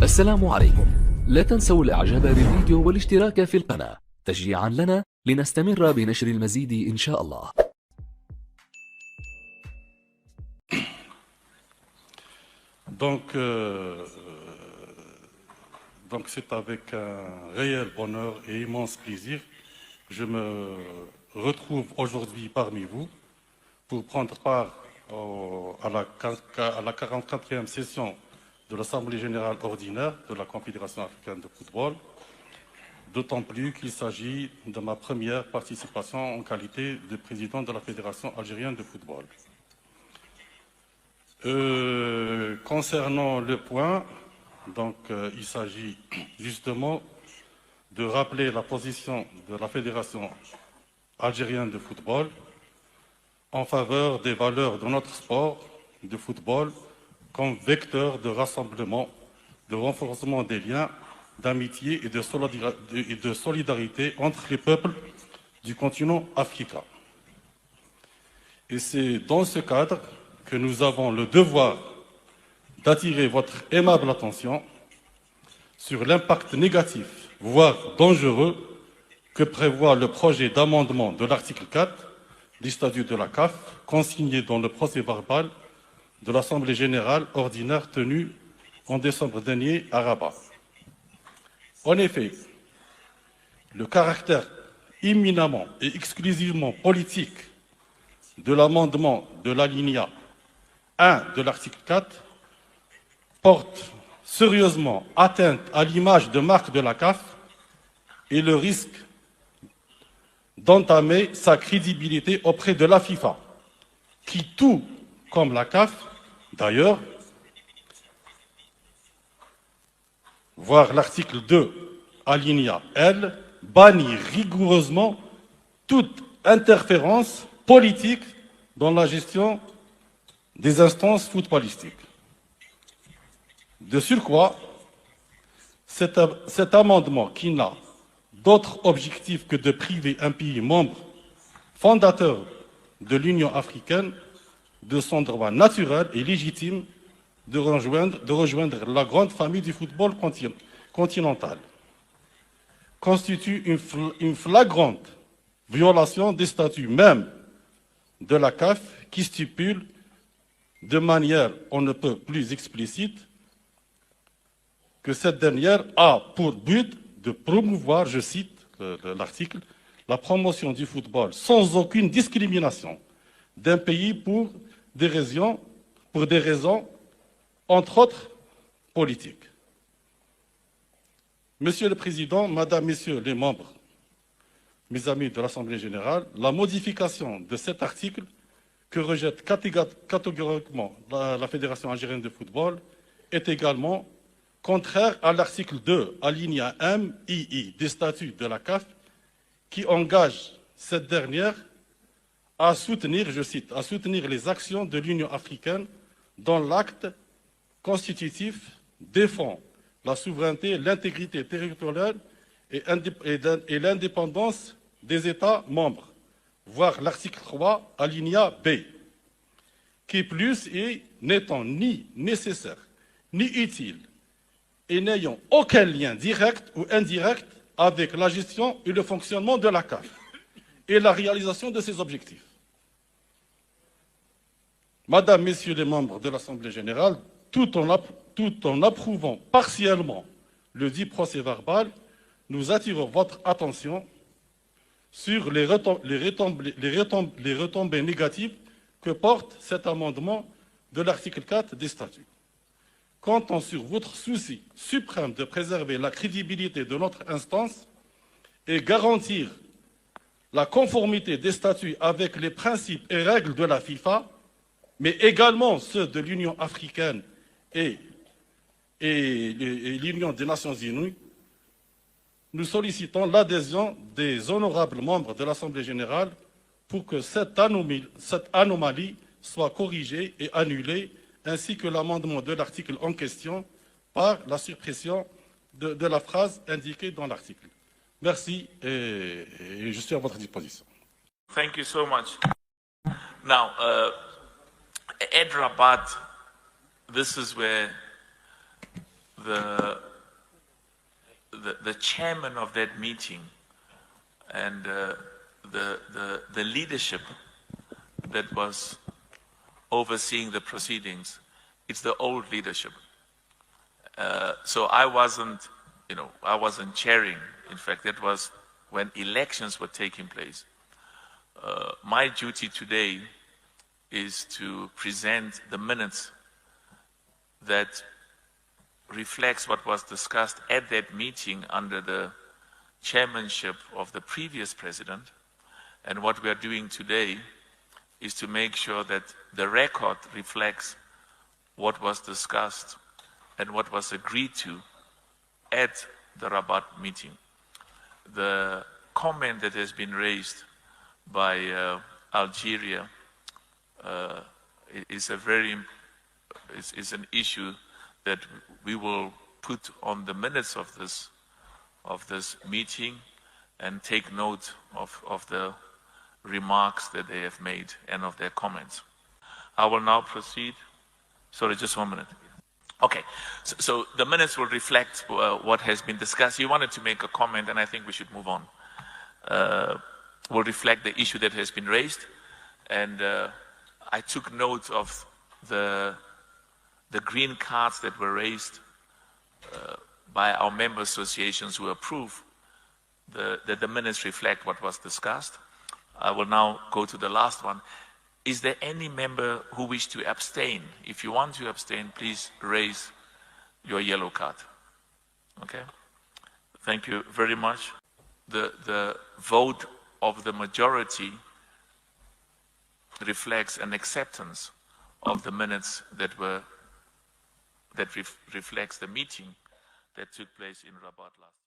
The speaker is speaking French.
السلام عليكم. لا تنسوا الاعجاب بالفيديو والاشتراك في القناة تشجيعا لنا لنستمر بنشر المزيد إن شاء الله. Donc c'est avec un réel bonheur et immense plaisir que je me retrouve aujourd'hui parmi vous pour prendre part à la 44e session de l'Assemblée générale ordinaire de la Confédération africaine de football, d'autant plus qu'il s'agit de ma première participation en qualité de président de la Fédération algérienne de football. Concernant le point, il s'agit justement de rappeler la position de la Fédération algérienne de football en faveur des valeurs de notre sport de football comme vecteur de rassemblement, de renforcement des liens, d'amitié et de solidarité entre les peuples du continent africain. Et c'est dans ce cadre que nous avons le devoir d'attirer votre aimable attention sur l'impact négatif, voire dangereux, que prévoit le projet d'amendement de l'article 4 des statuts de la CAF, consigné dans le procès-verbal de l'Assemblée générale ordinaire tenue en décembre dernier à Rabat. En effet, le caractère éminemment et exclusivement politique de l'amendement de l'alinéa 1 de l'article 4 porte sérieusement atteinte à l'image de marque de la CAF et le risque d'entamer sa crédibilité auprès de la FIFA, qui, tout comme la CAF, d'ailleurs, voire l'article 2, alinéa L, bannit rigoureusement toute interférence politique dans la gestion des instances footballistiques. De surcroît, cet amendement qui n'a d'autre objectif que de priver un pays membre fondateur de l'Union africaine de son droit naturel et légitime de rejoindre la grande famille du football continental constitue une flagrante violation des statuts même de la CAF qui stipule de manière on ne peut plus explicite que cette dernière a pour but de promouvoir, je cite l'article, la promotion du football sans aucune discrimination d'un pays pour des raisons, entre autres, politiques. Monsieur le Président, Madame, Messieurs les membres, mes amis de l'Assemblée générale, la modification de cet article que rejette catégoriquement la Fédération algérienne de football est également contraire à l'article 2, alinéa M, II des statuts de la CAF, qui engage cette dernière à soutenir, je cite, à soutenir les actions de l'Union africaine dont l'acte constitutif défend la souveraineté, l'intégrité territoriale et l'indépendance des États membres, voire l'article 3, alinéa B, qui plus est n'étant ni nécessaire, ni utile, et n'ayant aucun lien direct ou indirect avec la gestion et le fonctionnement de la CAF et la réalisation de ses objectifs. Madame, Messieurs les membres de l'Assemblée générale, tout en approuvant partiellement le dit procès-verbal, nous attirons votre attention sur les retombées négatives que porte cet amendement de l'article 4 des statuts. Comptant sur votre souci suprême de préserver la crédibilité de notre instance et garantir la conformité des statuts avec les principes et règles de la FIFA, mais également ceux de l'Union africaine et l'Union des Nations unies, nous sollicitons l'adhésion des honorables membres de l'Assemblée générale pour que cette anomalie soit corrigée et annulée, ainsi que l'amendement de l'article en question par la suppression de la phrase indiquée dans l'article. Merci et je suis à votre disposition. Thank you so much. Now, at Rabat, this is where the chairman of that meeting and the leadership that was overseeing the proceedings, it's the old leadership. So I wasn't chairing. In fact, that was when elections were taking place. My duty today is to present the minutes that reflects what was discussed at that meeting under the chairmanship of the previous president. And what we are doing today is to make sure that the record reflects what was discussed and what was agreed to at the Rabat meeting. The comment that has been raised by Algeria is an issue that we will put on the minutes of this meeting and take note of the remarks that they have made and of their comments. I will now proceed. Sorry, just 1 minute. Okay, so the minutes will reflect what has been discussed. You wanted to make a comment, and I think we should move on. Will reflect the issue that has been raised, and I took note of the green cards that were raised by our member associations who approve that the minutes reflect what was discussed. I will now go to the last one. Is there any member who wishes to abstain? If you want to abstain, please raise your yellow card. Okay? Thank you very much. The vote of the majority reflects an acceptance of the minutes that reflects the meeting that took place in Rabat last year.